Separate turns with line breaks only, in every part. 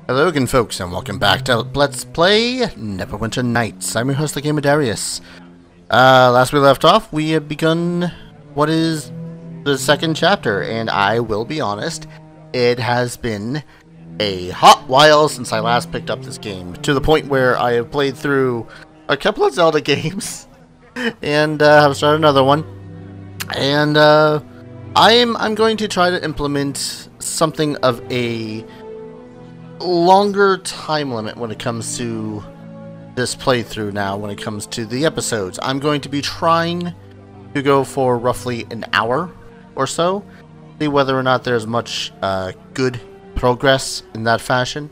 Hello again, folks, and welcome back to Let's Play Neverwinter Nights. I'm your host, the Gamer Darius. Last we left off, we had begun what is the second chapter, and I will be honest, it has been a hot while since I last picked up this game, to the point where I have played through a couple of Zelda games, and have started another one, and I'm going to try to implement something of a longer time limit when it comes to this playthrough now. When it comes to the episodes, I'm going to be trying to go for roughly an hour or so, see whether or not there's much good progress in that fashion.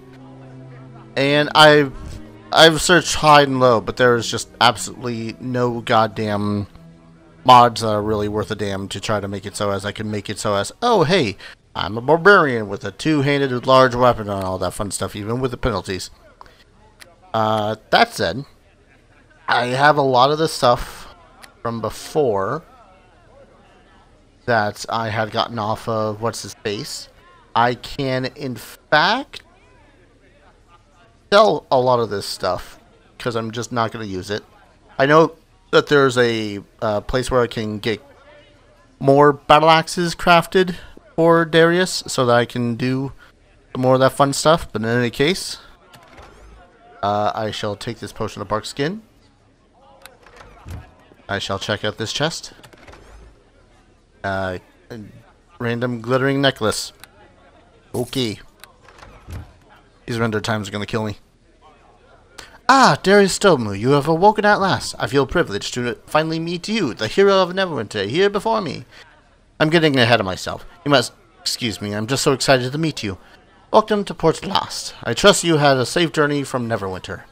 And I've searched high and low, but there's just absolutely no goddamn mods that are really worth a damn to try to make it so as I can make it so as, oh hey, I'm a barbarian with a two-handed large weapon and all that fun stuff, even with the penalties. That said, I have a lot of the stuff from before that I had gotten off of what's-his-face. I can, in fact, sell a lot of this stuff, because I'm just not going to use it. I know that there's a place where I can get more battle axes crafted for Darius, so that I can do more of that fun stuff. But in any case, I shall take this potion of bark skin. I shall check out this chest. Random glittering necklace. Okay. These render times are gonna kill me. Ah, Darius Stomu, you have awoken at last. I feel privileged to finally meet you, the hero of Neverwinter, here before me. I'm getting ahead of myself. You must excuse me, I'm just so excited to meet you. Welcome to Port Llast. I trust you had a safe journey from Neverwinter.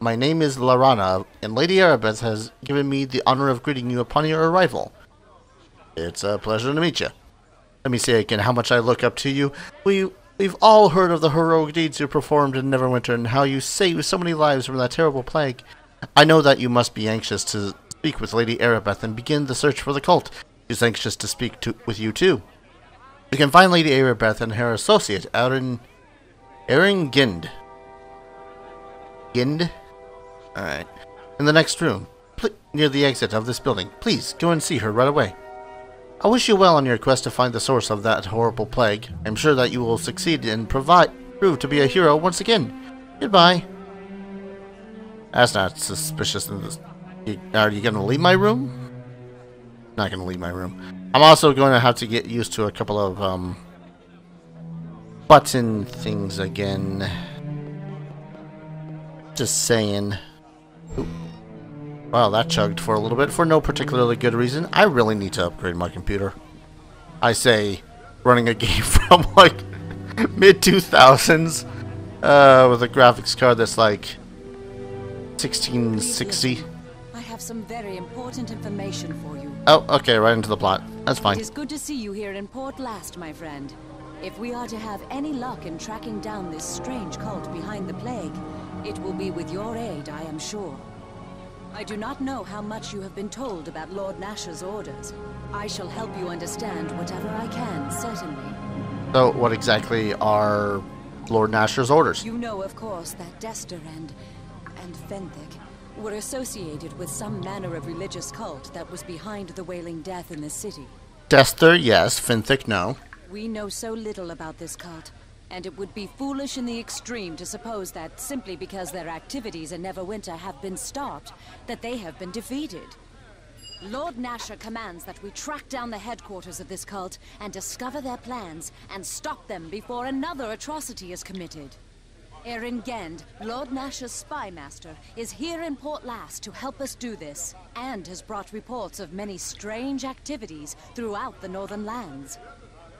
My name is Larana, and Lady Erebeth has given me the honor of greeting you upon your arrival. It's a pleasure to meet you. Let me say again how much I look up to you. We've all heard of the heroic deeds you performed in Neverwinter and how you saved so many lives from that terrible plague. I know that you must be anxious to speak with Lady Erebeth and begin the search for the cult. She's anxious to speak with you too. You can find Lady Erebeth and her associate out in Gind. Gind? Alright. In the next room, near the exit of this building. Please, go and see her right away. I wish you well on your quest to find the source of that horrible plague. I'm sure that you will succeed and prove to be a hero once again. Goodbye. That's not suspicious. Are you going to leave my room? Not going to leave my room. I'm also going to have to get used to a couple of button things again. Just saying. Ooh. Well, that chugged for a little bit for no particularly good reason. I really need to upgrade my computer. I say, running a game from like mid-2000s with a graphics card that's like 1660.
I have some very important information for you.
Oh, okay, right into the plot. That's fine.
It is good to see you here in Port Llast, my friend. If we are to have any luck in tracking down this strange cult behind the plague, it will be with your aid, I am sure. I do not know how much you have been told about Lord Nash's orders. I shall help you understand whatever I can, certainly.
So, what exactly are Lord Nash's orders?
You know, of course, that Dester and Fenthic were associated with some manner of religious cult that was behind the Wailing Death in the city.
Dester, yes. Fenthic, no.
We know so little about this cult, and it would be foolish in the extreme to suppose that simply because their activities in Neverwinter have been stopped, that they have been defeated. Lord Nasher commands that we track down the headquarters of this cult and discover their plans and stop them before another atrocity is committed. Erin Gend, Lord Nasher's spy master, is here in Port Llast to help us do this, and has brought reports of many strange activities throughout the Northern Lands.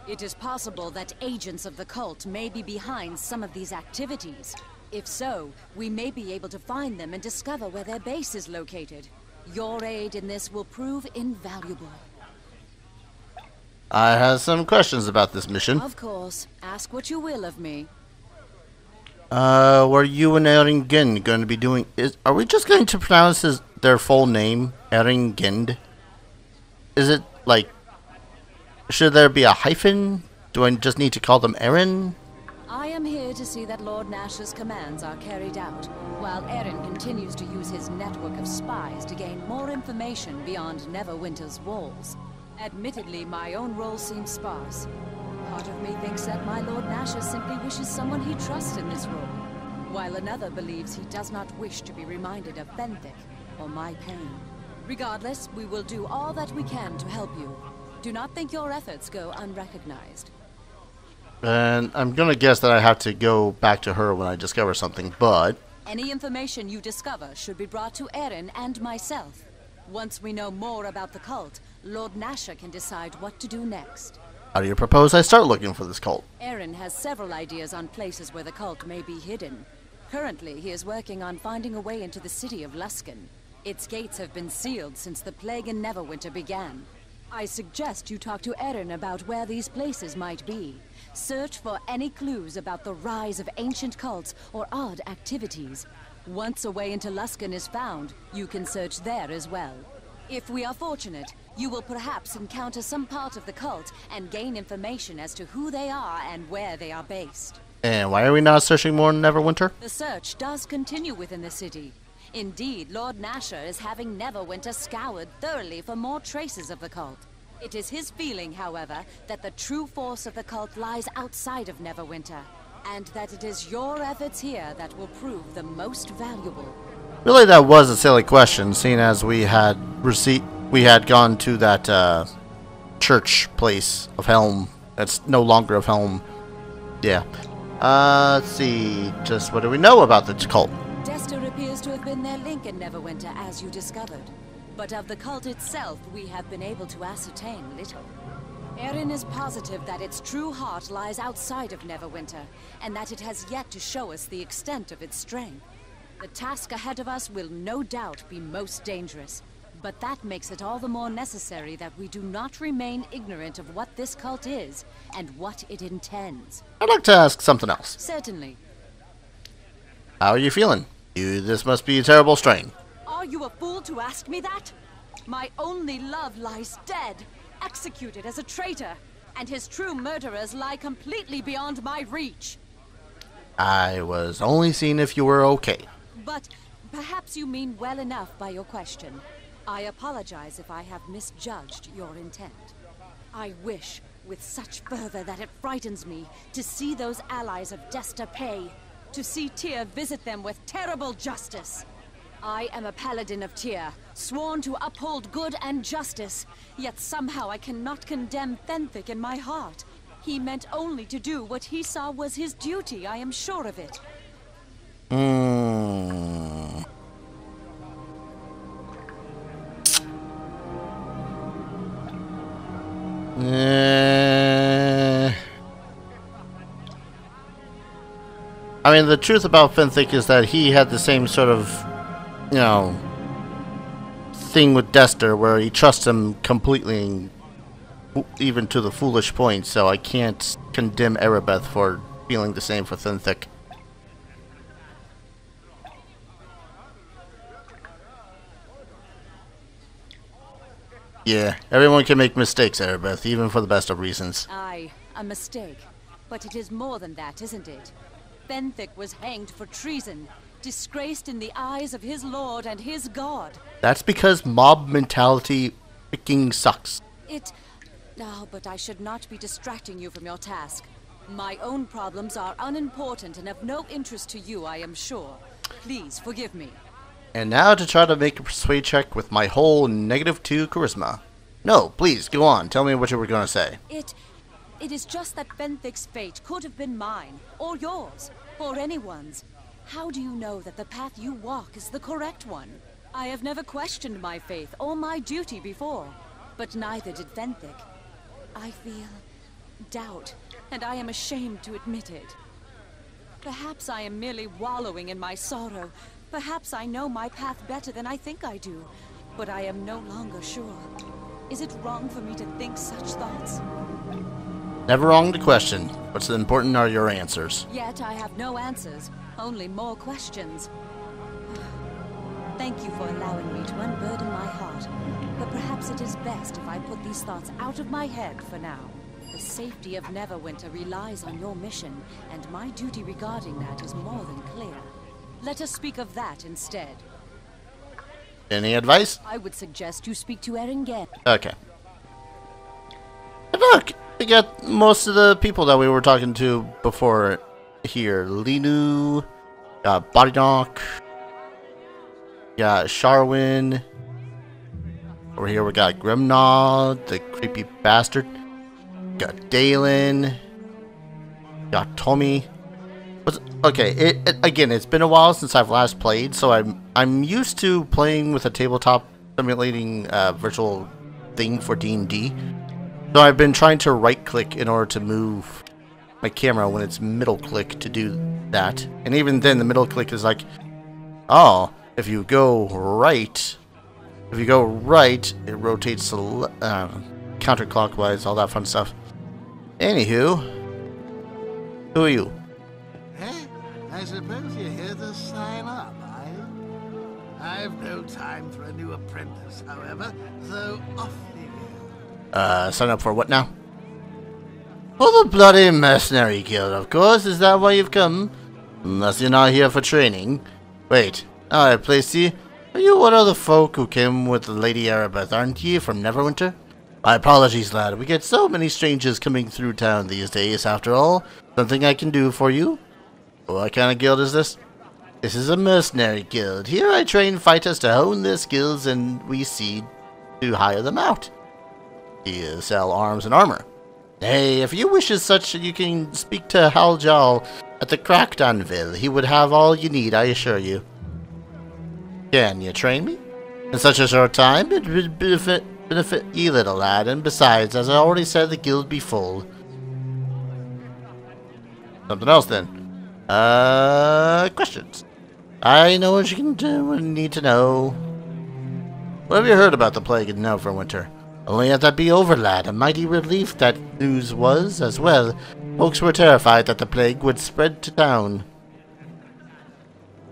It is possible that agents of the cult may be behind some of these activities. If so, we may be able to find them and discover where their base is located. Your aid in this will prove invaluable.
I have some questions about this mission.
Of course. Ask what you will of me.
Were you and Eringend going to be doing... Are we just going to pronounce their full name? Eringend? Is it, like... Should there be a hyphen? Do I just need to call them Erin?
I am here to see that Lord Nash's commands are carried out, while Eren continues to use his network of spies to gain more information beyond Neverwinter's walls. Admittedly, my own role seems sparse. Part of me thinks that my Lord Nasher simply wishes someone he trusts in this role, while another believes he does not wish to be reminded of Benthic or my pain. Regardless, we will do all that we can to help you. Do not think your efforts go unrecognized.
And I'm gonna guess that I have to go back to her when I discover something, but...
Any information you discover should be brought to Eren and myself. Once we know more about the cult, Lord Nasher can decide what to do next.
How do you propose I start looking for this cult?
Eren has several ideas on places where the cult may be hidden. Currently, he is working on finding a way into the city of Luskan. Its gates have been sealed since the plague in Neverwinter began. I suggest you talk to Eren about where these places might be. Search for any clues about the rise of ancient cults or odd activities. Once a way into Luskan is found, you can search there as well. If we are fortunate, you will perhaps encounter some part of the cult and gain information as to who they are and where they are based.
And why are we not searching more in Neverwinter?
The search does continue within the city. Indeed, Lord Nasher is having Neverwinter scoured thoroughly for more traces of the cult. It is his feeling, however, that the true force of the cult lies outside of Neverwinter, and that it is your efforts here that will prove the most valuable.
Really, that was a silly question, seeing as we had gone to that church place of Helm. That's no longer of Helm. Yeah. Let's see. Just what do we know about the cult?
Dester appears to have been their link in Neverwinter, as you discovered. But of the cult itself, we have been able to ascertain little. Eren is positive that its true heart lies outside of Neverwinter, and that it has yet to show us the extent of its strength. The task ahead of us will no doubt be most dangerous, but that makes it all the more necessary that we do not remain ignorant of what this cult is, and what it intends.
I'd like to ask something else.
Certainly.
How are you feeling? This must be a terrible strain.
Are you a fool to ask me that? My only love lies dead, executed as a traitor, and his true murderers lie completely beyond my reach.
I was only seeing if you were okay.
But perhaps you mean well enough by your question. I apologize if I have misjudged your intent. I wish, with such fervor that it frightens me, to see those allies of Dester pay, to see Tyr visit them with terrible justice. I am a paladin of Tyr, sworn to uphold good and justice, yet somehow I cannot condemn Benthic in my heart. He meant only to do what he saw was his duty, I am sure of it.
I mean, the truth about Benthic is that he had the same sort of, you know, thing with Dester, where he trusts him completely, even to the foolish point, so I can't condemn Erebeth for feeling the same for Benthic. Yeah, everyone can make mistakes, Erebeth, even for the best of reasons.
Aye, a mistake. But it is more than that, isn't it? Benthic was hanged for treason, disgraced in the eyes of his lord and his god.
That's because mob mentality freaking sucks.
No, but I should not be distracting you from your task. My own problems are unimportant and of no interest to you, I am sure. Please forgive me.
And now to try to make a persuade check with my whole -2 charisma. No, please, go on. Tell me what you were going to say.
It is just that Benthic's fate could have been mine, or yours, or anyone's. How do you know that the path you walk is the correct one? I have never questioned my faith or my duty before, but neither did Benthic. I feel doubt, and I am ashamed to admit it. Perhaps I am merely wallowing in my sorrow. Perhaps I know my path better than I think I do, but I am no longer sure. Is it wrong for me to think such thoughts?
Never wrong to question. What's important are your answers.
Yet I have no answers, only more questions. Thank you for allowing me to unburden my heart, but perhaps it is best if I put these thoughts out of my head for now. The safety of Neverwinter relies on your mission, and my duty regarding that is more than clear. Let us speak of that instead.
Any advice?
I would suggest you speak to Eringen.
Okay. And look, we got most of the people that we were talking to before here. Linu, got Bodyknock, got Sharwin. Over here we got Grimnod, the creepy bastard. Got Dalen. Got Tommy. Okay, again, it's been a while since I've last played, so I'm used to playing with a tabletop simulating virtual thing for D&D. So I've been trying to right-click in order to move my camera when it's middle-click to do that. And even then, the middle-click is like, oh, if you go right, it rotates counterclockwise, all that fun stuff. Anywho, who are you?
Hey, I suppose you're here to sign up, are you? I've no time for a new apprentice, however, so off you go.
Sign up for what now? For the bloody mercenary guild, of course. Is that why you've come? Unless you're not here for training. Wait, I placed you. Are you one of the folk who came with Lady Erebeth, aren't you, from Neverwinter? My apologies, lad. We get so many strangers coming through town these days, after all. Something I can do for you? What kind of guild is this? This is a mercenary guild. Here I train fighters to hone their skills, and we seek to hire them out. You sell arms and armor. Hey, if you wish as such, you can speak to Haljal at the Crackdownville. He would have all you need, I assure you. Can you train me? In such a short time, it would benefit you, little lad, and besides, as I already said, the guild be full. Something else then. Questions. I know what you can do and need to know. What have you heard about the plague in Neverwinter? Only let that be over, lad. A mighty relief that news was, as well. Folks were terrified that the plague would spread to town.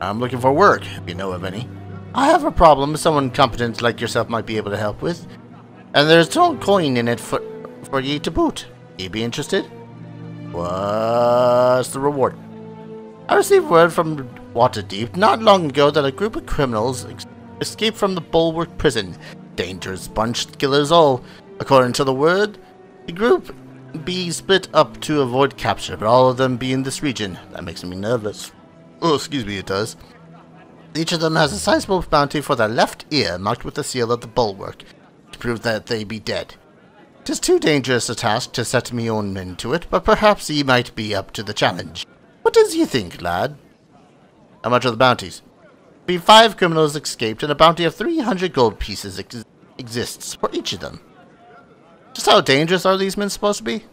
I'm looking for work, if you know of any. I have a problem someone competent like yourself might be able to help with. And there's no coin in it for ye to boot. You be interested? What's the reward? I received word from Waterdeep not long ago that a group of criminals escaped from the Bulwark prison. Dangerous bunch, killers all. According to the word, the group be split up to avoid capture, but all of them be in this region. That makes me nervous. Oh, excuse me, it does. Each of them has a sizable bounty for their left ear, marked with the seal of the Bulwark, to prove that they be dead. 'Tis too dangerous a task to set me own men to it, but perhaps ye might be up to the challenge. What does ye think, lad? How much are the bounties? Be 5 criminals escaped, and a bounty of 300 gold pieces exists for each of them. Just how dangerous are these men supposed to be?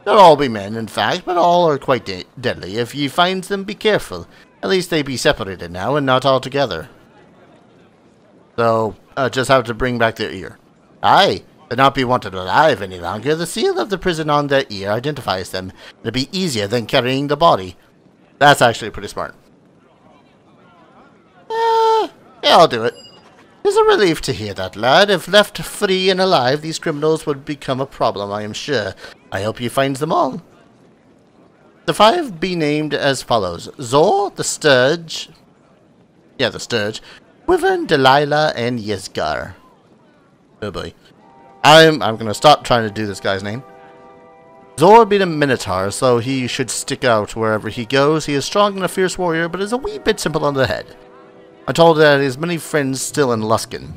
Not all be men, in fact, but all are quite deadly. If ye find them, be careful. At least they be separated now, and not all together. So, just have to bring back their ear. Aye, they not be wanted alive any longer. The seal of the prison on their ear identifies them. It'll be easier than carrying the body. That's actually pretty smart. Yeah, I'll do it. It's a relief to hear that, lad. If left free and alive, these criminals would become a problem, I am sure. I hope you find them all. The 5 be named as follows. Zor, the Sturge. Yeah, the Sturge. Wyvern, Delilah, and Yesgar. Oh boy. I'm gonna stop trying to do this guy's name. Zor be the Minotaur, so he should stick out wherever he goes. He is strong and a fierce warrior, but is a wee bit simple on the head. I'm told that he has many friends still in Luskan.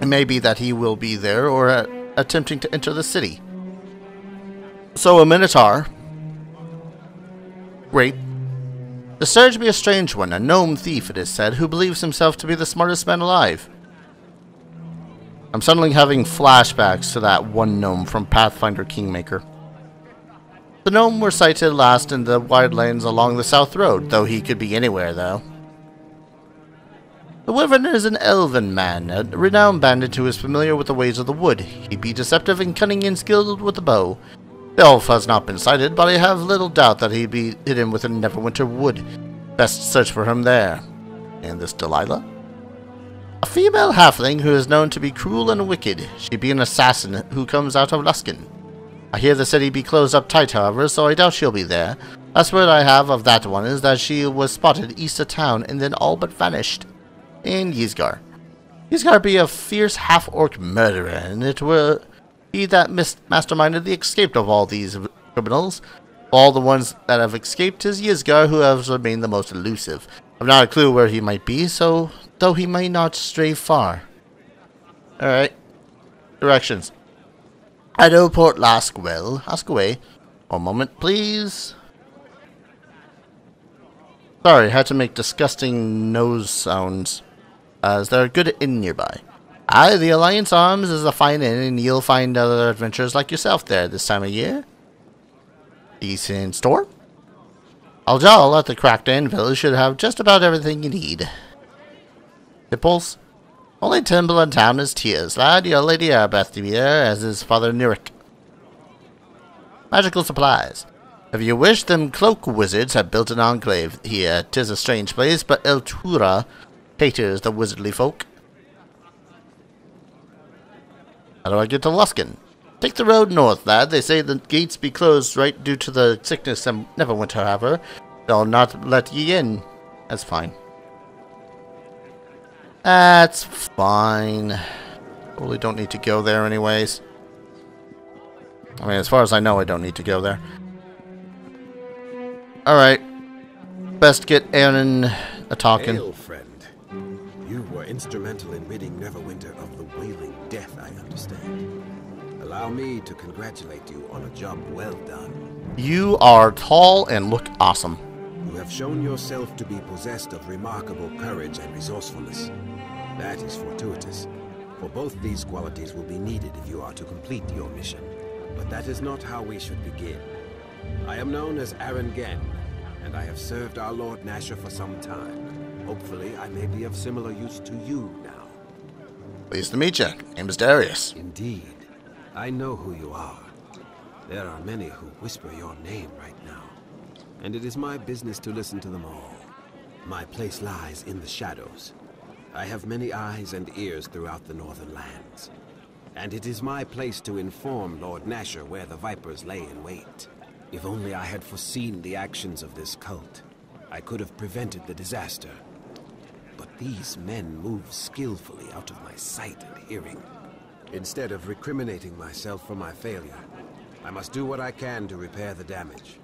It may be that he will be there or attempting to enter the city. So a Minotaur. Great. The Surge be a strange one, a gnome thief it is said, who believes himself to be the smartest man alive. I'm suddenly having flashbacks to that one gnome from Pathfinder Kingmaker. The gnome were sighted last in the wildlands along the South Road, though he could be anywhere though. The Wyvern is an elven man, a renowned bandit who is familiar with the ways of the wood. He be deceptive and cunning and skilled with the bow. The elf has not been sighted, but I have little doubt that he be hidden within Neverwinter wood. Best search for him there. And this Delilah? A female halfling who is known to be cruel and wicked. She be an assassin who comes out of Luskan. I hear the city be closed up tight, however, so I doubt she'll be there. Last word I have of that one is that she was spotted east of town and then all but vanished. In Ysgar. Ysgar be a fierce half-orc murderer, and it were he that masterminded the escape of all these criminals. All the ones that have escaped is Ysgar, who has remained the most elusive. I've not a clue where he might be, so though he might not stray far. Alright. Directions. I know Port Llast well. Ask away. One moment, please. Sorry, had to make disgusting nose sounds, as there are good inn nearby. Aye, the Alliance Arms is a fine inn, and you'll find other adventurers like yourself there this time of year. Decent store? Aljal at the Cracked Anvil should have just about everything you need. Hipples? Only timber in town is Tears, lad. Your Lady Arbeth to be there, as is Father Nurik. Magical supplies. If you wish, them cloak wizards have built an enclave here. 'Tis a strange place, but El Tura caters the wizardly folk. How do I get to Luskan? Take the road north, lad. They say the gates be closed right due to the sickness and Neverwinter, however. They'll not let ye in. That's fine. That's fine. Probably don't need to go there anyways. I mean, as far as I know, I don't need to go there. Alright. Best get Aaron a-talking.
Hail, friend. You were instrumental in ridding Neverwinter of the wailing death, I understand. Allow me to congratulate you on a job well done.
You are tall and look awesome.
You have shown yourself to be possessed of remarkable courage and resourcefulness. That is fortuitous, for both these qualities will be needed if you are to complete your mission. But that is not how we should begin. I am known as Aaron Genn, and I have served our Lord Nasher for some time. Hopefully, I may be of similar use to you now.
Pleased to meet you. Name is Darius.
Indeed. I know who you are. There are many who whisper your name right now, and it is my business to listen to them all. My place lies in the shadows. I have many eyes and ears throughout the northern lands, and it is my place to inform Lord Nasher where the Vipers lay in wait. If only I had foreseen the actions of this cult, I could have prevented the disaster. But these men move skillfully out of my sight and hearing. Instead of recriminating myself for my failure, I must do what I can to repair the damage.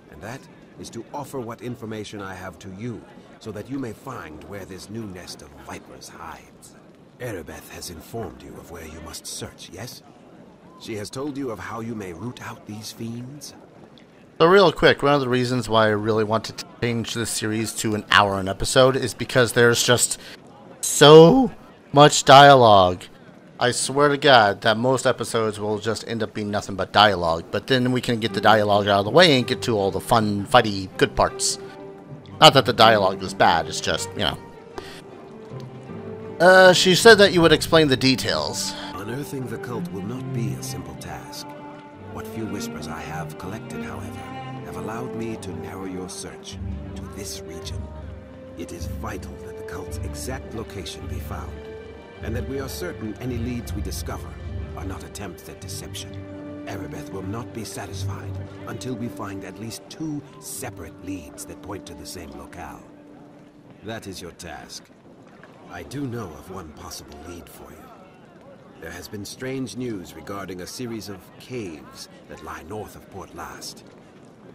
And that is to offer what information I have to you, so that you may find where this new nest of Vipers hides. Erebeth has informed you of where you must search, yes? She has told you of how you may root out these fiends?
So real quick, one of the reasons why I really wanted to change this series to an hour an episode is because there's just so much dialogue. I swear to God that most episodes will just end up being nothing but dialogue, but then we can get the dialogue out of the way and get to all the fun, fighty, good parts. Not that the dialogue is bad, it's just, you know. She said that you would explain the details.
Unearthing the cult will not be a simple task. What few whispers I have collected, however, have allowed me to narrow your search to this region. It is vital that the cult's exact location be found, and that we are certain any leads we discover are not attempts at deception. Erebeth will not be satisfied until we find at least 2 separate leads that point to the same locale. That is your task. I do know of one possible lead for you. There has been strange news regarding a series of caves that lie north of Port Llast.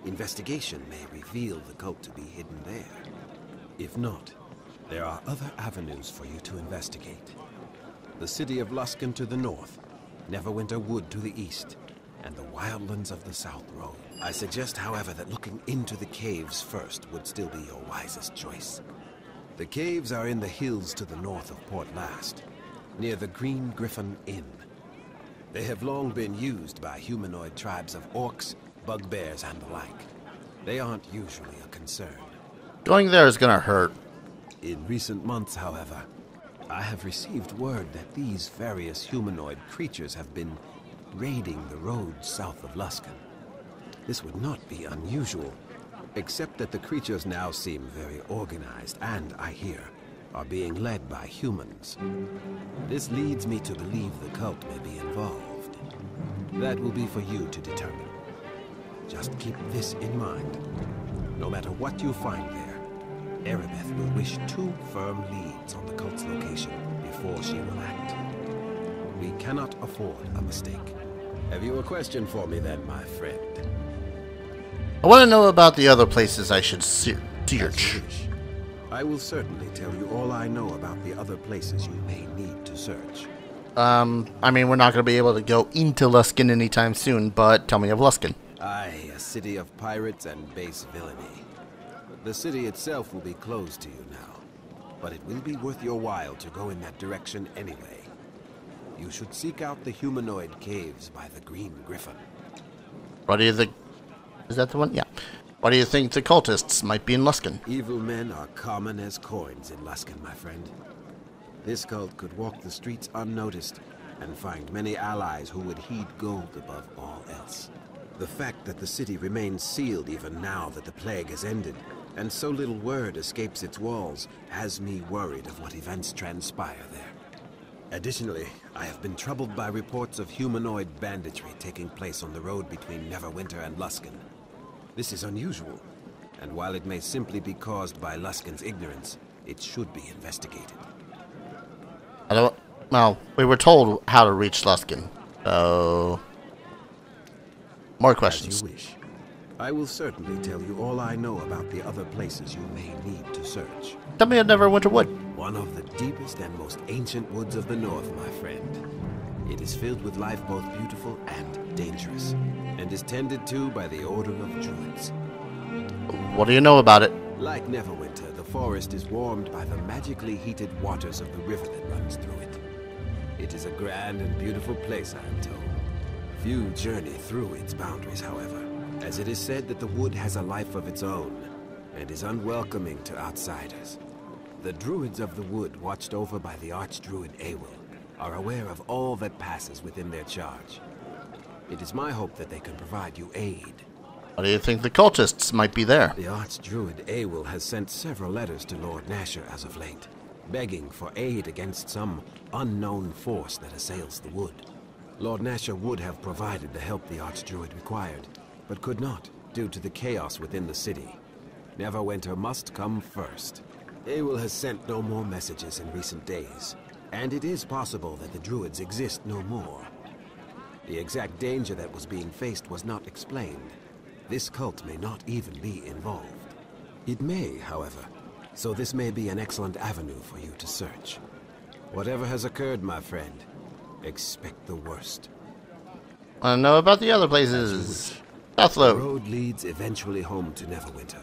Investigation may reveal the cult to be hidden there. If not, there are other avenues for you to investigate. The city of Luskan to the north, Neverwinter Wood to the east, and the wildlands of the South Road. I suggest, however, that looking into the caves first would still be your wisest choice. The caves are in the hills to the north of Port Llast, near the Green Griffin Inn. They have long been used by humanoid tribes of orcs, bugbears, and the like. They aren't usually a concern.
Going there is gonna hurt.
In recent months, however, I have received word that these various humanoid creatures have been raiding the roads south of Luskan. This would not be unusual, except that the creatures now seem very organized and, I hear, are being led by humans. This leads me to believe the cult may be involved. That will be for you to determine. Just keep this in mind. No matter what you find there, Erebeth will wish 2 firm leads on the cult's location before she will act. We cannot afford a mistake. Have you a question for me then, my friend?
I want to know about the other places I should search.
I will certainly tell you all I know about the other places you may need to search.
I mean, we're not going to be able to go into Luskan anytime soon, but tell me of Luskan.
Aye, a city of pirates and base villainy. The city itself will be closed to you now, but it will be worth your while to go in that direction anyway. You should seek out the humanoid caves by the Green Griffin.
What do you think? Is that the one? Yeah. What do you think the cultists might be in Luskan?
Evil men are common as coins in Luskan, my friend. This cult could walk the streets unnoticed and find many allies who would heed gold above all else. The fact that the city remains sealed even now that the plague has ended, and so little word escapes its walls, has me worried of what events transpire there. Additionally, I have been troubled by reports of humanoid banditry taking place on the road between Neverwinter and Luskan. This is unusual, and while it may simply be caused by Luskan's ignorance, it should be investigated.
Well, we were told how to reach Luskan, so... More questions.
As you wish. I will certainly tell you all I know about the other places you may need to search.
Tell me of Neverwinter Wood.
One of the deepest and most ancient woods of the north, my friend. It is filled with life both beautiful and dangerous, and is tended to by the Order of Druids.
What do you know about it?
Like Neverwinter, the forest is warmed by the magically heated waters of the river that runs through it. It is a grand and beautiful place, I am told. Few journey through its boundaries, however, as it is said that the wood has a life of its own, and is unwelcoming to outsiders. The Druids of the Wood, watched over by the Archdruid Awil, are aware of all that passes within their charge. It is my hope that they can provide you aid.
What do you think the cultists might be there?
The Archdruid Awil has sent several letters to Lord Nasher as of late, begging for aid against some unknown force that assails the wood. Lord Nasher would have provided the help the Archdruid required, but could not, due to the chaos within the city. Neverwinter must come first. Awil has sent no more messages in recent days, and it is possible that the Druids exist no more. The exact danger that was being faced was not explained. This cult may not even be involved. It may, however, so this may be an excellent avenue for you to search. Whatever has occurred, my friend, expect the worst.
I know about the other places.
The
Southlow.
road leads eventually home to Neverwinter,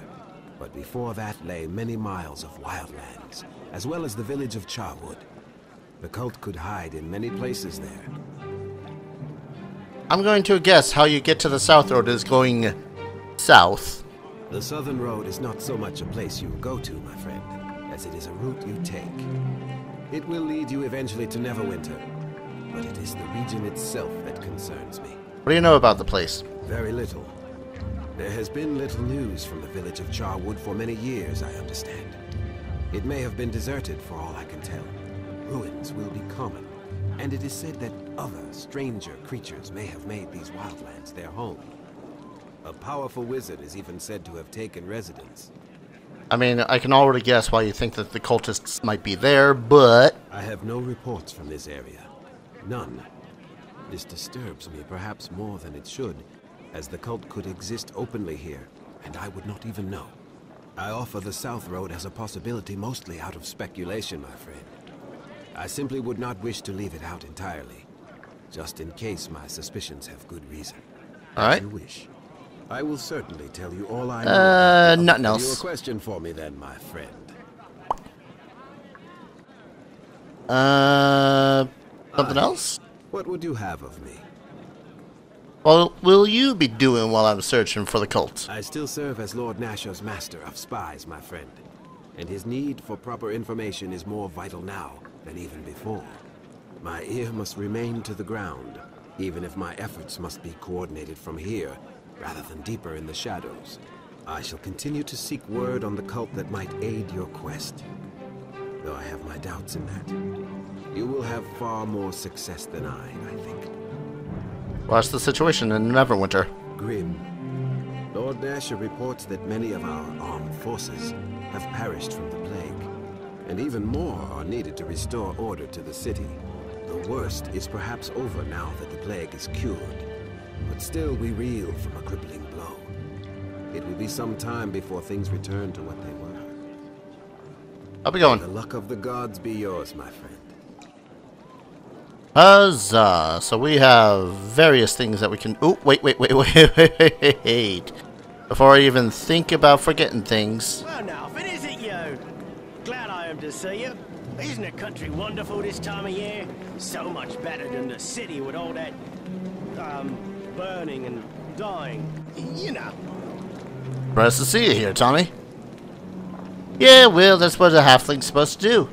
but before that lay many miles of wildlands, as well as the village of Charwood. The cult could hide in many places there.
I'm going to guess how you get to the South Road is going south.
The southern road is not so much a place you go to, my friend, as it is a route you take. It will lead you eventually to Neverwinter, but it is the region itself that concerns me.
What do you know about the place?
Very little. There has been little news from the village of Charwood for many years, I understand. It may have been deserted for all I can tell. Ruins will be common, and it is said that other, stranger creatures may have made these wildlands their home. A powerful wizard is even said to have taken residence.
I mean, I can already guess why you think that the cultists might be there, but...
I have no reports from this area. None. This disturbs me perhaps more than it should, as the cult could exist openly here, and I would not even know. I offer the South Road as a possibility mostly out of speculation, my friend. I simply would not wish to leave it out entirely, just in case my suspicions have good reason.
Alright.
As you wish. I will certainly tell you all I know.
Nothing
Have you a
else.
question for me then, my friend?
Something else?
What would you have of me?
What will you be doing while I'm searching for the cult?
I still serve as Lord Nasher's master of spies, my friend. And his need for proper information is more vital now than even before. My ear must remain to the ground, even if my efforts must be coordinated from here, rather than deeper in the shadows. I shall continue to seek word on the cult that might aid your quest, though I have my doubts in that. You will have far more success than I think.
What's the situation in Neverwinter?
Grim. Lord Nasher reports that many of our armed forces have perished from the plague, and even more are needed to restore order to the city. The worst is perhaps over now that the plague is cured, but still we reel from a crippling blow. It will be some time before things return to what they were.
How's it going?
The luck of the gods be yours, my friend.
Huzzah! So we have various things that we can... Oh, wait. Before I even think about forgetting things.
Well, now, if it isn't you. Glad I am to see you. Isn't the country wonderful this time of year? So much better than the city with all that, burning and dying. You know.
Nice to see you here, Tommy. Yeah, well, that's what a halfling's supposed to do.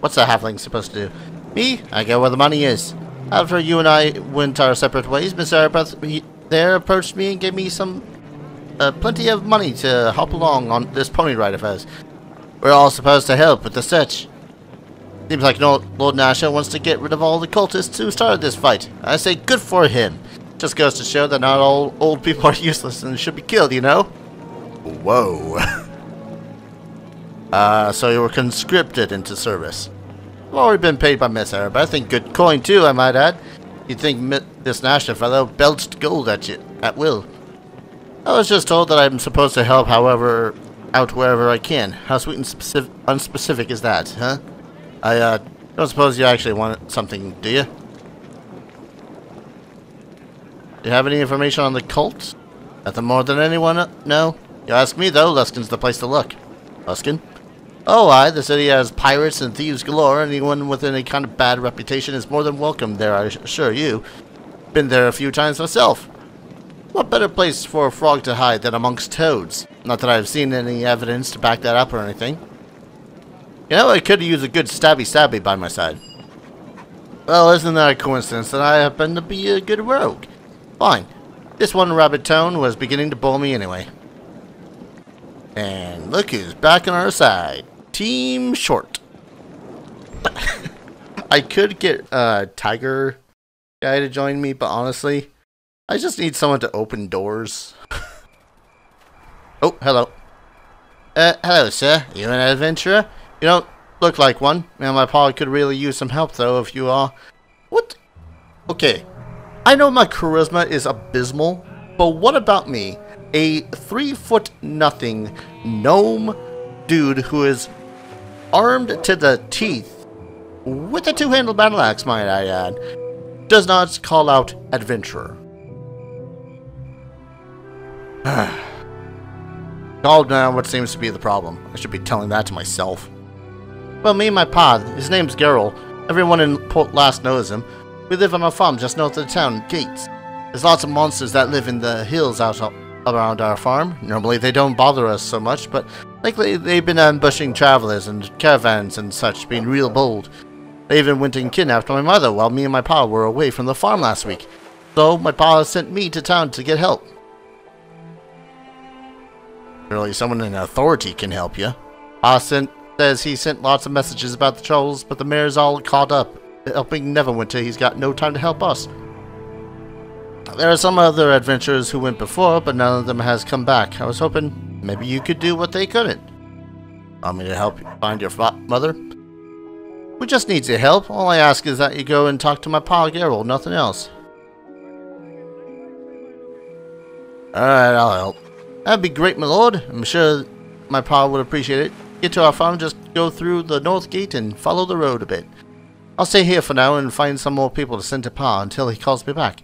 What's a halfling supposed to do? Me? I go where the money is. After you and I went our separate ways, Miss Arbeth there approached me and gave me some plenty of money to hop along on this pony ride of hers. We're all supposed to help with the search. Seems like Lord Nasher wants to get rid of all the cultists who started this fight. I say good for him. Just goes to show that not all old people are useless and should be killed, you know? Whoa. So you were conscripted into service. I've already been paid by Miss Arab. I think good coin too, I might add. You'd think this Nasher fellow belched gold at you at will. I was just told that I'm supposed to help out wherever I can. How sweet and unspecific is that, huh? I don't suppose you actually want something, do you? Do you have any information on the cult? Nothing more than anyone? No? You ask me though, Luskin's the place to look. Luskin? Oh, aye, the city has pirates and thieves galore. Anyone with any kind of bad reputation is more than welcome there, I assure you. Been there a few times myself. What better place for a frog to hide than amongst toads? Not that I've seen any evidence to back that up or anything. You know, I could use a good stabby by my side. Well, isn't that a coincidence that I happen to be a good rogue? Fine. This one rabbit tone was beginning to bore me anyway. And look who's back on our side. Team Short. I could get a tiger guy to join me, but honestly, I just need someone to open doors. Oh, hello. Hello, sir. You an adventurer? You don't look like one. Man, my paw could really use some help, though, if you are. What? Okay. I know my charisma is abysmal, but what about me? A 3-foot-nothing gnome dude who is armed to the teeth with a two-handled battle axe, might I add, does not call out adventurer. Called down what seems to be the problem. I should be telling that to myself. Well, me and my pa, his name's Geralt. Everyone in Port Llast knows him. We live on a farm just north of the town gates. There's lots of monsters that live in the hills out around our farm. Normally they don't bother us so much, but lately they've been ambushing travelers and caravans and such, being real bold. They even went and kidnapped my mother while me and my pa were away from the farm last week. So my pa sent me to town to get help. Surely someone in authority can help you. Pa says he sent lots of messages about the trolls, but the mayor's all caught up helping Neverwinter. He's got no time to help us. There are some other adventurers who went before, but none of them has come back. I was hoping maybe you could do what they couldn't. Want me to help you find your mother? We just need your help. All I ask is that you go and talk to my pa Geralt, nothing else. Alright, I'll help. That'd be great, my lord. I'm sure my pa would appreciate it. Get to our farm, just go through the north gate and follow the road a bit. I'll stay here for now and find some more people to send to pa until he calls me back.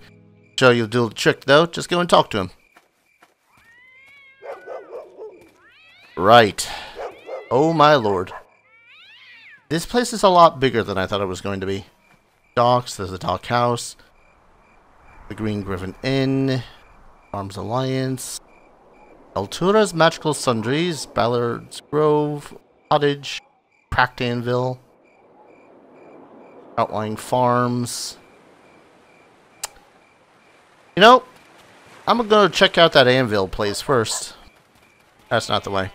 Sure you'll do the trick though, just go and talk to him. Right. Oh my lord. This place is a lot bigger than I thought it was going to be. Docks, there's a dock house. The Green Griffin Inn. Arms Alliance. Altura's Magical Sundries. Ballard's Grove. Cottage. Cracked Anvil. Outlying Farms. You know, I'm gonna check out that Anvil place first. That's not the way.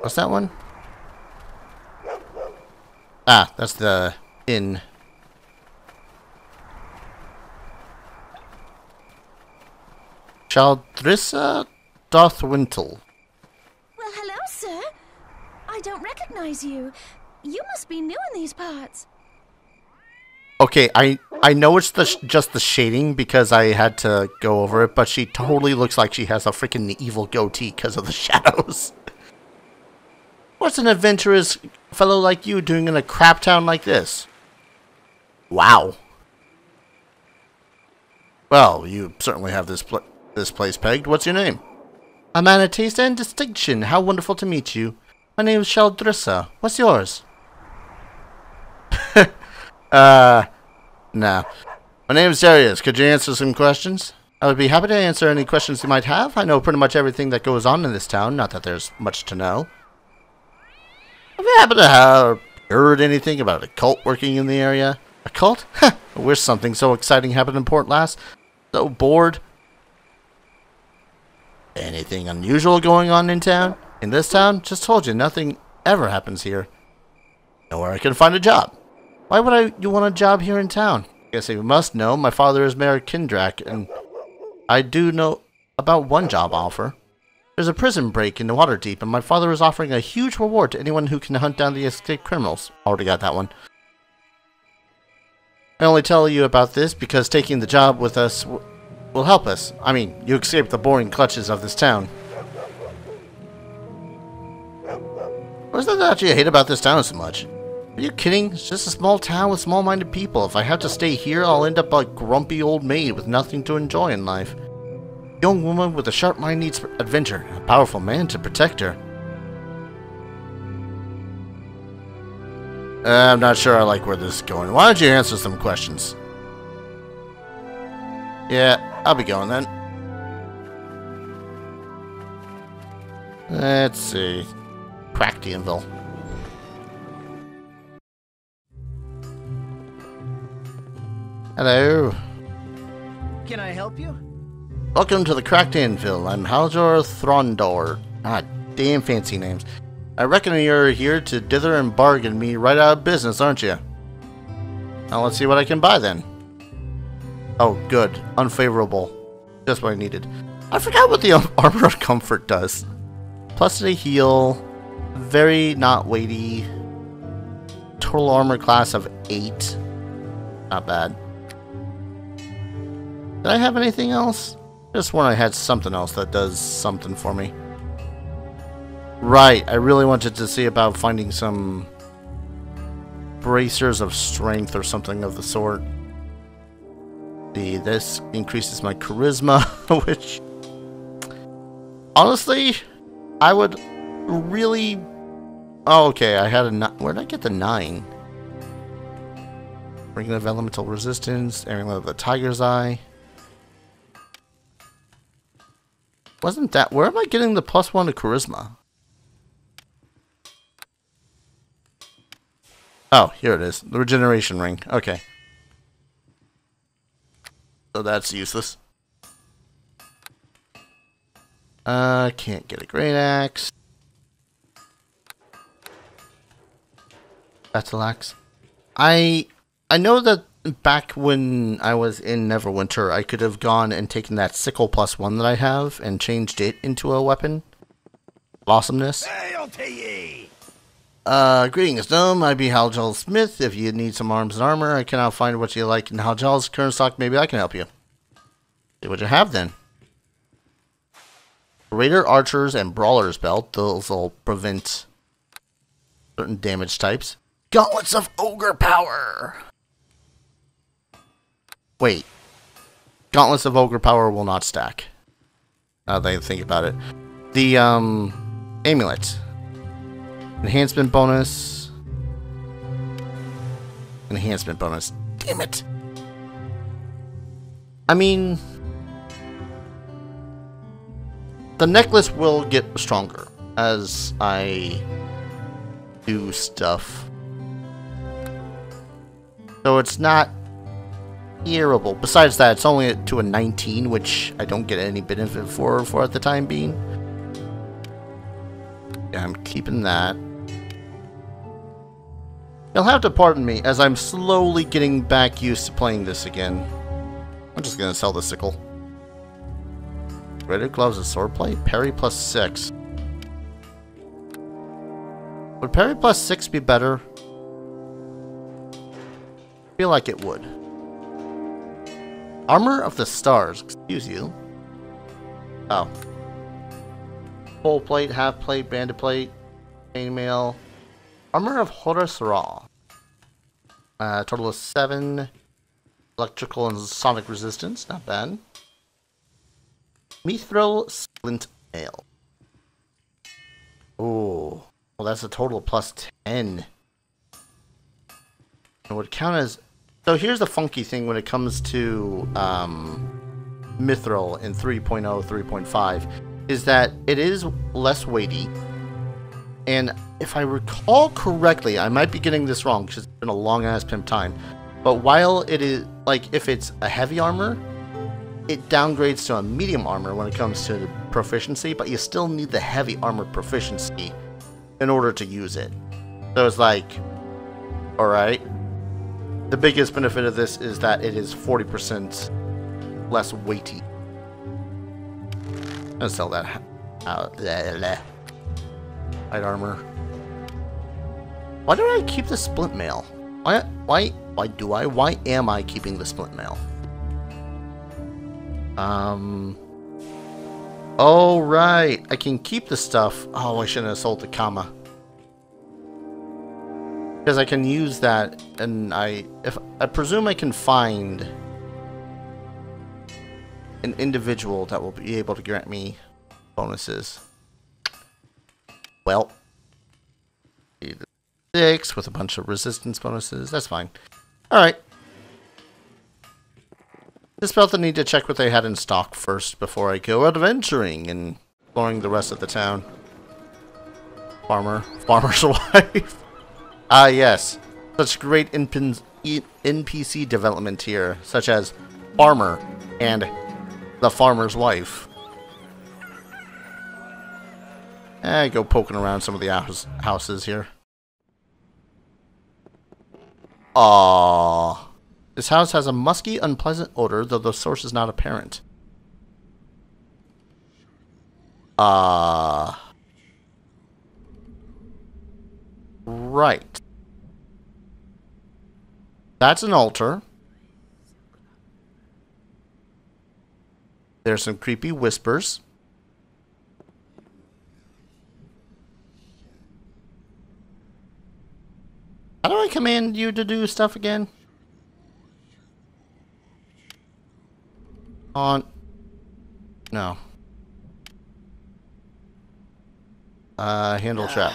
What's that one? Ah, that's the inn. Shaldrissa Dothwintle.
Well, hello, sir. I don't recognize you. You must be new in these parts.
Okay, I know it's just the shading because I had to go over it, but she totally looks like she has a freaking evil goatee because of the shadows. What's an adventurous fellow like you doing in a crap town like this? Wow. Well, you certainly have this place pegged. What's your name? A man of taste and distinction. How wonderful to meet you. My name is Shaldrissa. What's yours? Nah. My name is Darius. Could you answer some questions? I would be happy to answer any questions you might have. I know pretty much everything that goes on in this town. Not that there's much to know. Have you happened to have heard anything about a cult working in the area? A cult? Heh, I wish something so exciting happened in Port Llast. So bored. Anything unusual going on in town? In this town? Just told you, nothing ever happens here. Nowhere I can find a job. Why would you want a job here in town? Guess you must know, my father is Mayor Kindrak, and I do know about one job offer. There's a prison break in the Waterdeep, and my father is offering a huge reward to anyone who can hunt down the escaped criminals. Already got that one. I only tell you about this because taking the job with us will help us. I mean, you escape the boring clutches of this town. What is it that you hate about this town so much? Are you kidding? It's just a small town with small-minded people. If I have to stay here, I'll end up a grumpy old maid with nothing to enjoy in life. A young woman with a sharp mind needs adventure, a powerful man to protect her. I'm not sure I like where this is going. Why don't you answer some questions? Yeah, I'll be going then. Let's see. Crackteenville. Hello.
Can I help you?
Welcome to the Crackteenville. I'm Haljar Throndor. Ah, damn fancy names. I reckon you're here to dither and bargain me right out of business, aren't you? Now let's see what I can buy then. Oh, good. Unfavorable. Just what I needed. I forgot what the Armor of Comfort does. Plus a heal. Very not weighty. Total armor class of 8. Not bad. Did I have anything else? Just when I had something else that does something for me. Right, I really wanted to see about finding some bracers of strength or something of the sort. This increases my charisma, which honestly, I would really... Oh, okay, I had a... Where did I get the 9? Ring of Elemental Resistance, Amulet of the Tiger's Eye. Wasn't that... Where am I getting the +1 to charisma? Oh, here it is. The Regeneration Ring. Okay. So that's useless. Can't get a great axe. Battle axe. I know that back when I was in Neverwinter, I could have gone and taken that sickle +1 that I have and changed it into a weapon. Awesomeness. Greetings, Gnome. I be Haljal Smith. If you need some arms and armor, I cannot find what you like in Haljal's current stock. Maybe I can help you. See what you have then. Raider, Archers, and Brawler's Belt. Those will prevent certain damage types. Gauntlets of Ogre Power. Wait. Gauntlets of Ogre Power will not stack. Now that I think about it. The, Amulet. Enhancement bonus. Enhancement bonus. Damn it. I mean... The necklace will get stronger as I do stuff. So it's not terrible. Besides that, it's only to a 19, which I don't get any benefit for at the time being. Yeah, I'm keeping that. You'll have to pardon me as I'm slowly getting back used to playing this again. I'm just gonna sell the sickle. Greater gloves and swordplay? Parry plus 6. Would parry plus 6 be better? I feel like it would. Armor of the Stars. Excuse you. Oh. Full plate, half plate, banded plate, chainmail. Armor of Horus Ra. Total of 7. Electrical and sonic resistance. Not bad. Mithril Splint Ale. Oh. Well, that's a total of plus 10. It would count as... So here's the funky thing when it comes to Mithril in 3.0, 3.5, is that it is less weighty. And if I recall correctly, I might be getting this wrong because it's been a long-ass pimp time, but while it is, like, if it's a heavy armor, it downgrades to a medium armor when it comes to proficiency, but you still need the heavy armor proficiency in order to use it. So it's like, alright. The biggest benefit of this is that it is 40% less weighty. I'm gonna sell that out. Light armor. Why do I keep the splint mail? Why am I keeping the splint mail? Oh right, I can keep the stuff. Oh, I shouldn't have sold the comma. Because I can use that, and I presume I can find an individual that will be able to grant me bonuses. Well, 6 with a bunch of resistance bonuses. That's fine. All right. Just felt the need to check what they had in stock first before I go adventuring and exploring the rest of the town. Farmer's wife. Ah, yes. Such great NPC development here, such as Farmer and the Farmer's Wife. Go poking around some of the houses here. Aww. This house has a musky, unpleasant odor, though the source is not apparent. Right. That's an altar. There's some creepy whispers. How do I command you to do stuff again? On. No. Handle trap.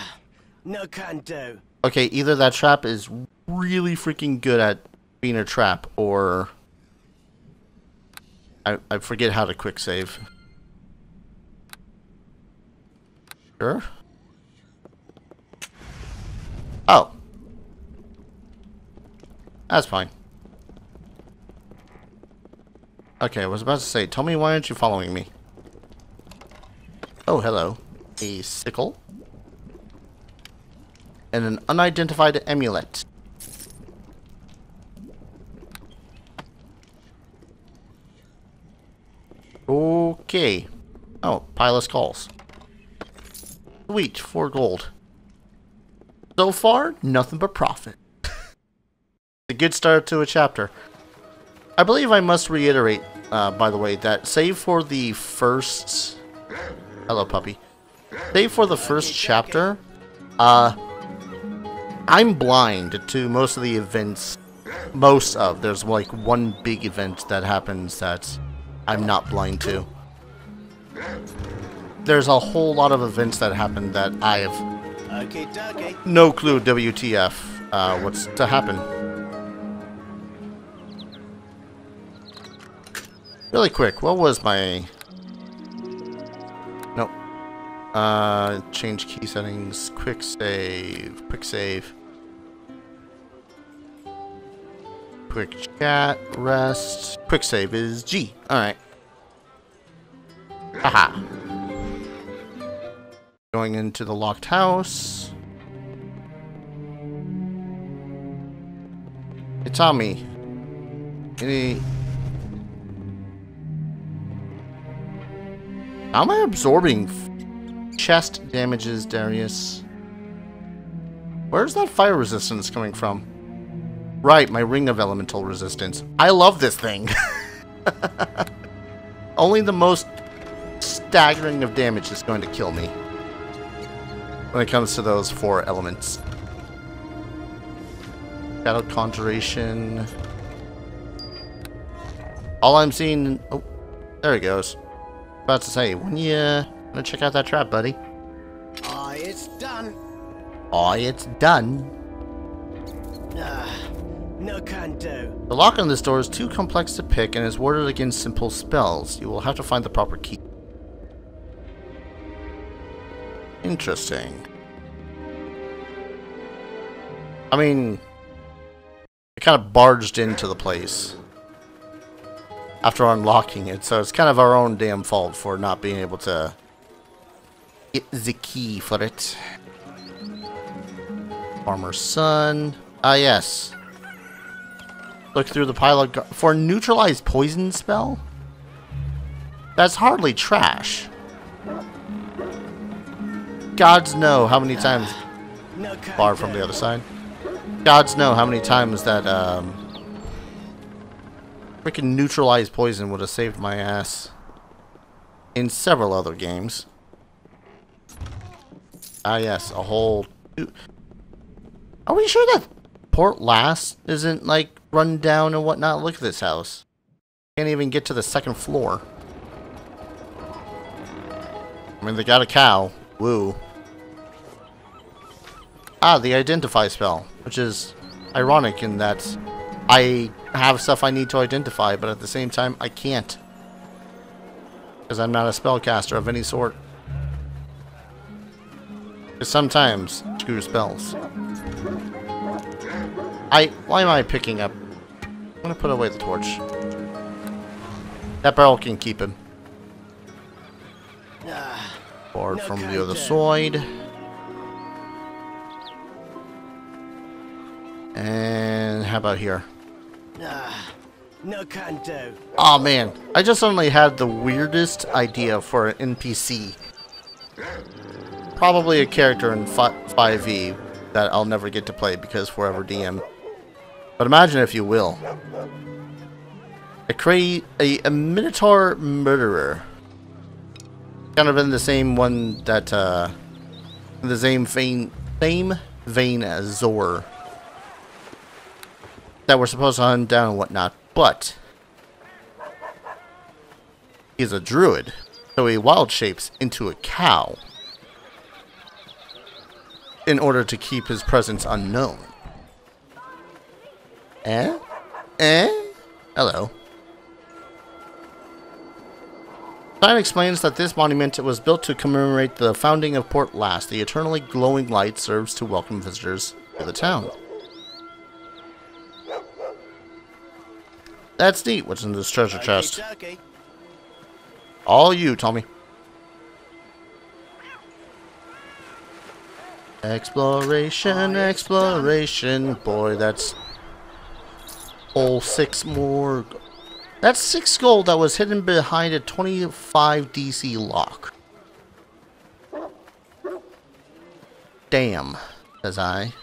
No can do.
Okay, either that trap is really freaking good at being a trap, or I forget how to quick save. Sure. Oh. That's fine. Okay, I was about to say, tell me why aren't you following me? Oh, hello. A sickle. And an unidentified amulet. Okay. Oh, pile of skulls. Sweet, 4 gold. So far, nothing but profit. A good start to a chapter. I believe I must reiterate, by the way, that save for the first... Hello, puppy. Save for the first chapter, I'm blind to most of the events. There's like one big event that happens that I'm not blind to. There's a whole lot of events that happen that I have no clue WTF what's to happen. Really quick, what was my... Nope. Change key settings, quick save, quick chat, rest, quick save is G. Alright. Haha. Going into the locked house. Hey Tommy. How am I absorbing chest damages, Darius? Where's that fire resistance coming from? Right, my ring of elemental resistance. I love this thing. Only the most staggering of damage is going to kill me when it comes to those 4 elements. Shadow Conjuration. All I'm seeing... Oh, there he goes. About to say, when you gonna check out that trap, buddy?
Aye, it's done.
Aye, it's done.
No can do.
The lock on this door is too complex to pick and is warded against simple spells. You will have to find the proper key. Interesting. I mean, it kind of barged into the place after unlocking it, so it's kind of our own damn fault for not being able to get the key for it. Farmer's son. Ah, yes. Look through the pile of... For a neutralized poison spell? That's hardly trash. Gods know how many times... Far from the other side. Gods know how many times that, freaking neutralized poison would have saved my ass. In several other games. Ah, yes. A whole... Are we sure that Port Llast isn't, like, run down and whatnot? Look at this house. Can't even get to the 2nd floor. I mean, they got a cow. Woo. Ah, the identify spell, which is ironic in that I have stuff I need to identify, but at the same time, I can't. Because I'm not a spellcaster of any sort. Because sometimes, screw spells. Why am I picking up? I'm gonna put away the torch. That barrel can keep him. Or from the other side. And how about here?
No can do.
Oh man, I just suddenly had the weirdest idea for an NPC. Probably a character in 5e that I'll never get to play because forever DM. But imagine, if you will, a Minotaur murderer. Kind of in the same one that, in the same vein as Zor. That we're supposed to hunt down and whatnot, but he's a druid, so he wild shapes into a cow in order to keep his presence unknown. Eh? Hello. Sign explains that this monument was built to commemorate the founding of Port Llast. The eternally glowing light serves to welcome visitors to the town. That's neat. What's in this treasure chest? All you, Tommy. Exploration, exploration. Boy, that's whole 6 more. That's 6 gold that was hidden behind a 25 DC lock. Damn, says I.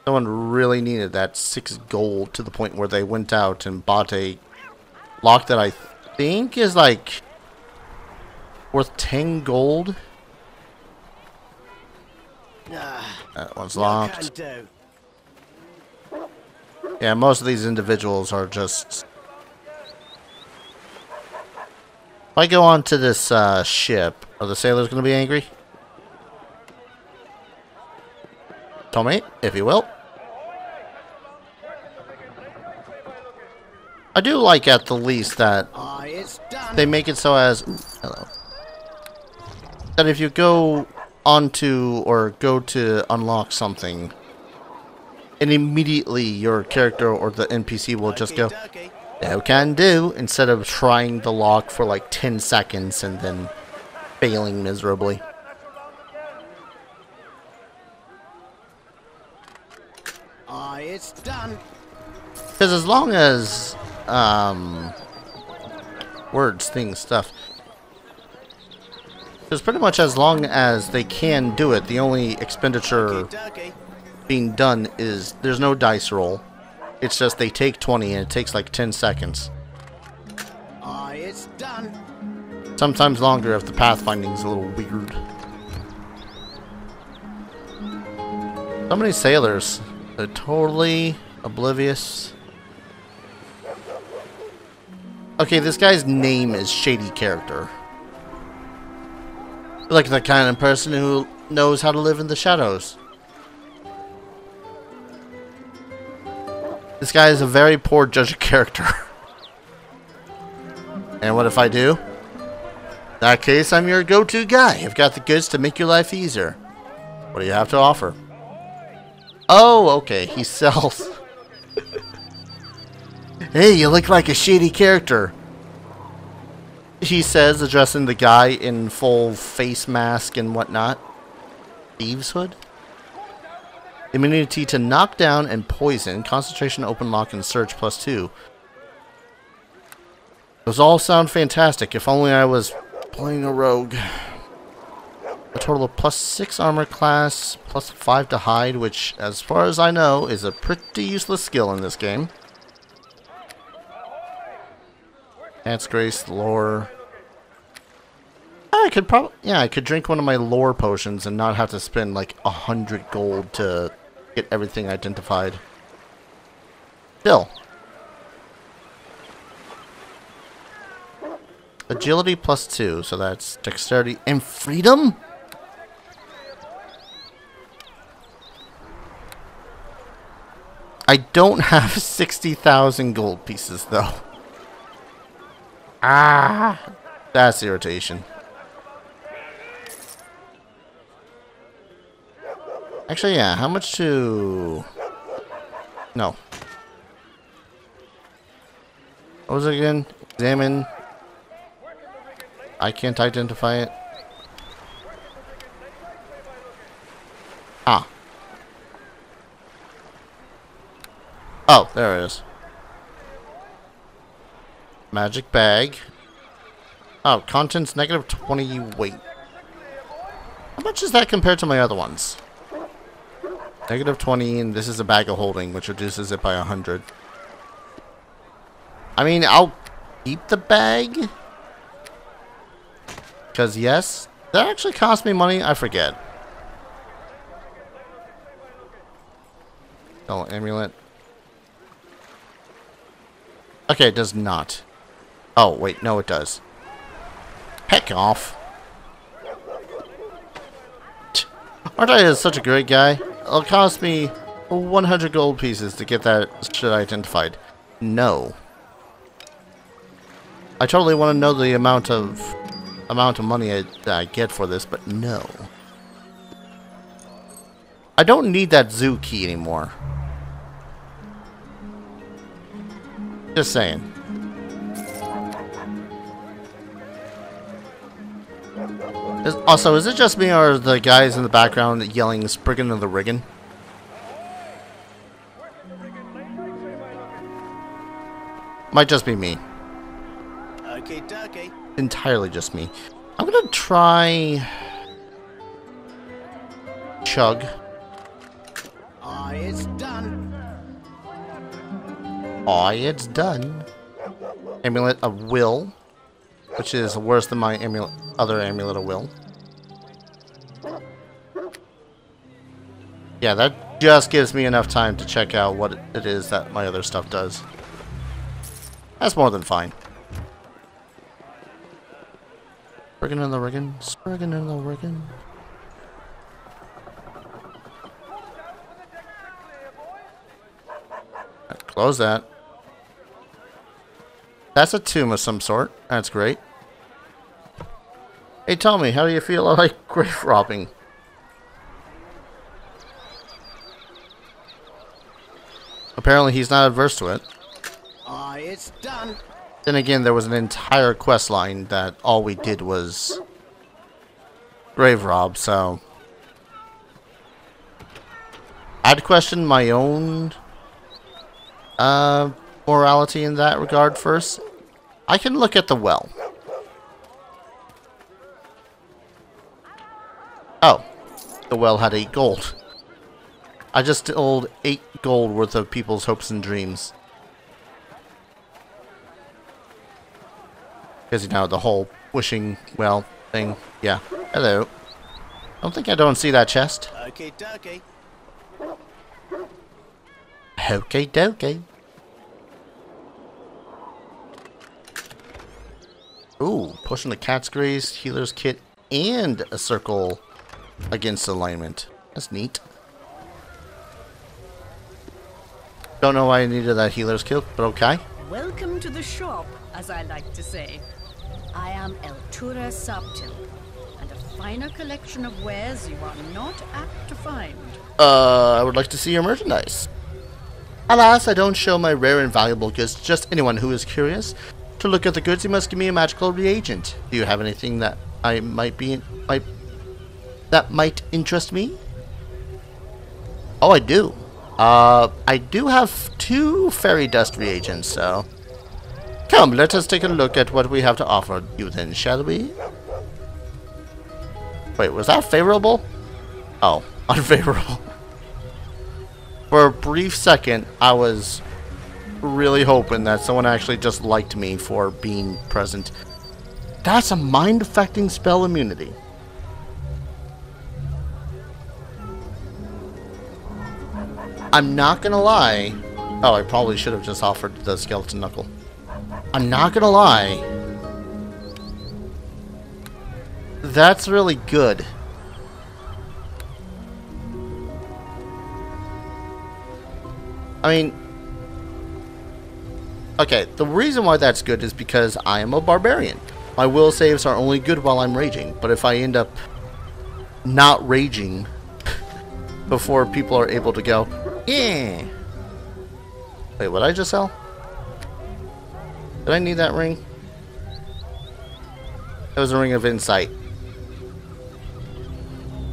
Someone really needed that 6 gold to the point where they went out and bought a lock that I think is like worth 10 gold. That one's locked. Yeah, most of these individuals are just... If I go onto this ship, are the sailors going to be angry? Tommy, if you will. I do like at the least that they make it so as... Ooh, hello. That if you go onto or go to unlock something, and immediately your character or the NPC will just go, no can do, instead of trying the lock for like 10 seconds and then failing miserably.
It's done.
Because as long as words, things, stuff. Because pretty much as long as they can do it, the only expenditure being done is there's no dice roll. It's just they take 20 and it takes like 10 seconds.
It's done.
Sometimes longer if the pathfinding's a little weird. So many sailors. They're totally oblivious. Okay, this guy's name is Shady Character. Like the kind of person who knows how to live in the shadows. This guy is a very poor judge of character. And what if I do? In that case, I'm your go-to guy. I've got the goods to make your life easier. What do you have to offer? Oh, okay. He sells. Hey, you look like a shady character. He says, addressing the guy in full face mask and whatnot. Thieves' hood? Immunity to knockdown and poison. Concentration, open lock, and search +2. Those all sound fantastic. If only I was playing a rogue. A total of +6 armor class, +5 to hide, which, as far as I know, is a pretty useless skill in this game. That's Grace, lore. I could probably, yeah, I could drink one of my lore potions and not have to spend like 100 gold to get everything identified. Still. Agility +2, so that's dexterity and freedom? I don't have 60,000 gold pieces though. Ah, that's irritation. Actually, yeah, how much to... No. What was it again? Examine. I can't identify it. Ah. Oh, there it is. Magic bag. Oh, contents -20 weight. How much is that compared to my other ones? -20, and this is a bag of holding, which reduces it by 100. I mean, I'll keep the bag. Because, yes, that actually cost me money. I forget. Oh, amulet. Okay, it does not. Oh, wait, no, it does. Heck off. Aren't I such a great guy? It'll cost me 100 gold pieces to get that shit identified. No. I totally want to know the amount of money that I get for this, but no. I don't need that zoo key anymore. Just saying. Also, is it just me or are the guys in the background yelling "Spriggin' of the Riggin'"? Might just be me.
Okay, dokie.
Entirely just me. I'm gonna try Chug.
It's done.
Aw, it's done. Amulet of Will, which is worse than my other Amulet of Will. Yeah, that just gives me enough time to check out what it is that my other stuff does. That's more than fine. Spriggin' in the riggin', spriggin' in the riggin'. Close that. That's a tomb of some sort. That's great. Hey, tell me, how do you feel about like grave robbing? Apparently he's not adverse to it.
It's done.
Then again, there was an entire quest line that all we did was grave rob, so I'd question my own morality in that regard first. I can look at the well. Oh. The well had 8 gold. I just stole 8 gold worth of people's hopes and dreams. Because, you know, the whole wishing well thing. Yeah. Hello. I don't see that chest.
Okay, dokie.
Okay, dokie. Ooh, pushing the cat's grace, healer's kit, and a circle against alignment. That's neat. Don't know why I needed that healer's kit, but okay.
Welcome to the shop, as I like to say. I am Eltura Subtil, and a finer collection of wares you are not apt to find.
I would like to see your merchandise. Alas, I don't show my rare and valuable goods to just anyone who is curious. To look at the goods, you must give me a magical reagent. Do you have anything that might interest me? Oh, I do. I do have 2 fairy dust reagents, so... Come, let us take a look at what we have to offer you then, shall we? Wait, was that favorable? Oh, unfavorable. For a brief second, I was really hoping that someone actually just liked me for being present. That's a mind-affecting spell immunity. I'm not gonna lie. Oh, I probably should have just offered the skeleton knuckle. I'm not gonna lie. That's really good. I mean, okay, the reason why that's good is because I am a barbarian. My will saves are only good while I'm raging, but if I end up not raging before people are able to go, yeah. Wait, what did I just sell? Did I need that ring? It was a ring of insight.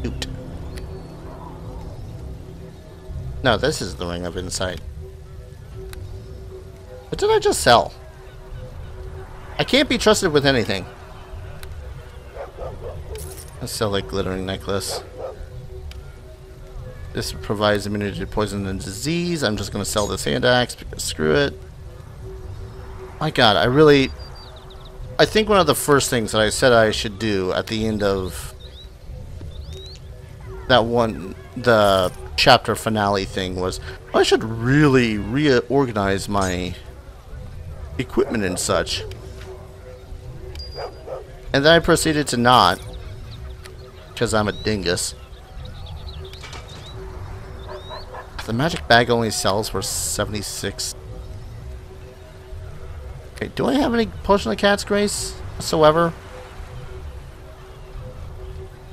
Shoot. No, this is the ring of insight. What did I just sell? I can't be trusted with anything. Let's sell a glittering necklace. This provides immunity to poison and disease. I'm just going to sell this hand axe because screw it. My god, I think one of the first things that I said I should do at the end of that one, the chapter finale thing was, I should really reorganize my equipment and such. And then I proceeded to not, because I'm a dingus. The magic bag only sells for 76. Okay, do I have any potion of cat's grace whatsoever?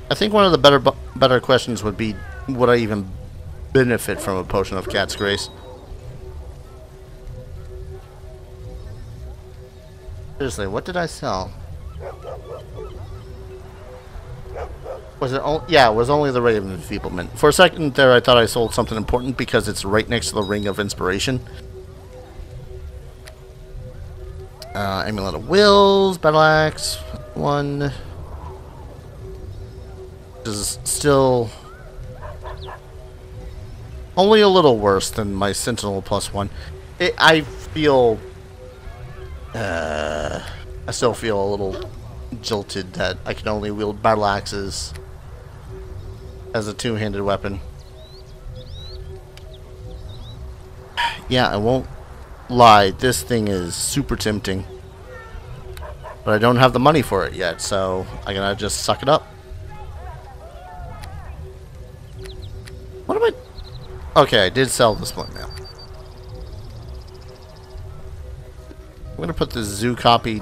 I think one of the better questions would be, would I even benefit from a potion of cat's grace? Seriously, what did I sell? Was it only? Yeah, it was only the Ray of Enfeeblement. For a second there, I thought I sold something important because it's right next to the Ring of Inspiration. Amulet of Wills, Battle Axe, 1. This is still only a little worse than my Sentinel +1. I feel, I still feel a little jilted that I can only wield battle axes as a two-handed weapon. Yeah, I won't lie, this thing is super tempting. But I don't have the money for it yet, so I gotta just suck it up. What am I... Okay, I did sell this one now. I'm gonna put the zoo copy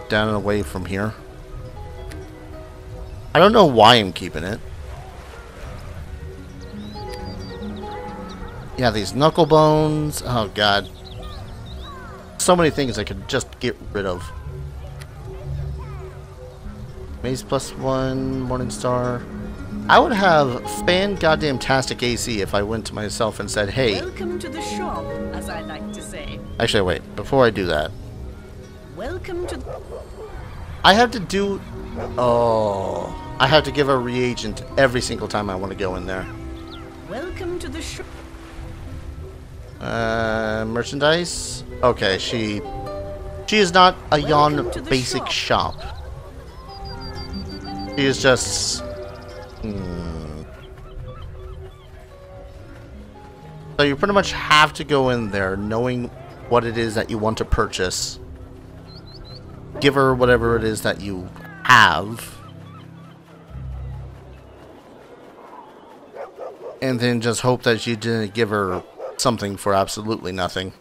down and away from here. I don't know why I'm keeping it. Yeah, these knuckle bones. Oh god. So many things I could just get rid of. Maze +1, Morningstar. I would have fan-goddamn-tastic AC if I went to myself and said, hey.
Welcome to the shop, as I like to say.
Actually, wait. Before I do that,
Welcome to...
I have to do... Oh... I have to give a reagent every single time I want to go in there.
Welcome to the shop.
Merchandise? Okay, she is not a Yon basic shop. She is just... So you pretty much have to go in there knowing what it is that you want to purchase. Give her whatever it is that you have. And then just hope that you didn't give her something for absolutely nothing.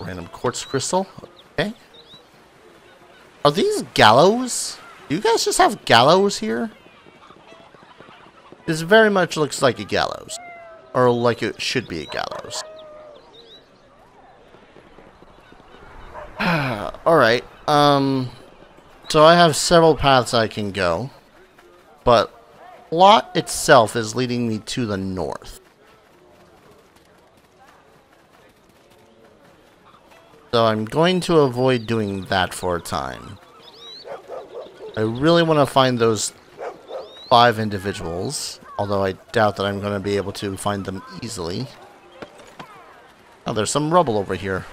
Random quartz crystal. Okay. Are these gallows? Do you guys just have gallows here? This very much looks like a gallows. Or like it should be a gallows. Alright. So I have several paths I can go. But plot itself is leading me to the north. So I'm going to avoid doing that for a time. I really want to find those 5 individuals, although I doubt that I'm going to be able to find them easily. Oh, there's some rubble over here.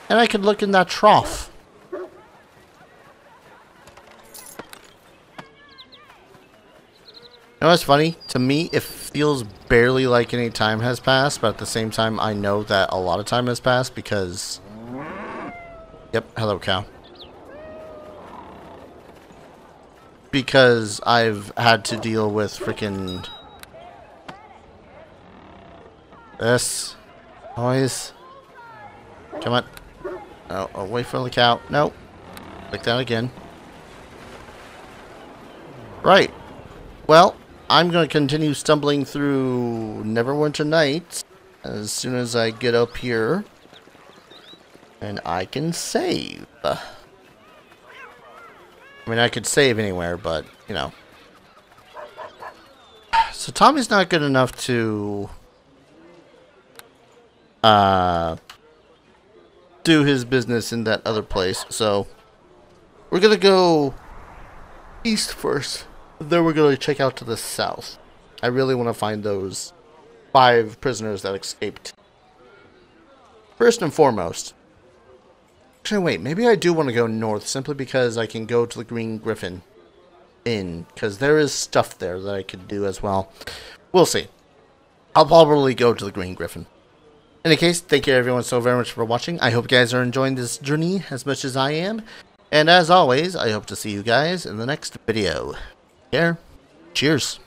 And I could look in that trough. You know what's funny? To me, it feels barely like any time has passed, but at the same time, I know that a lot of time has passed because... Yep, hello cow. Because I've had to deal with freaking... This. Noise. Come on. Oh, wait for the cow. Nope. Click that again. Right. Well, I'm going to continue stumbling through Neverwinter Nights as soon as I get up here. And I can save. I mean, I could save anywhere, but, you know. So Tommy's not good enough to do his business in that other place. So we're going to go east first. Then we're going to check out to the south. I really want to find those 5 prisoners that escaped. First and foremost. Actually, wait. Maybe I do want to go north simply because I can go to the Green Griffin Inn. Because there is stuff there that I could do as well. We'll see. I'll probably go to the Green Griffin. In any case, thank you everyone so very much for watching. I hope you guys are enjoying this journey as much as I am. And as always, I hope to see you guys in the next video. Cheers.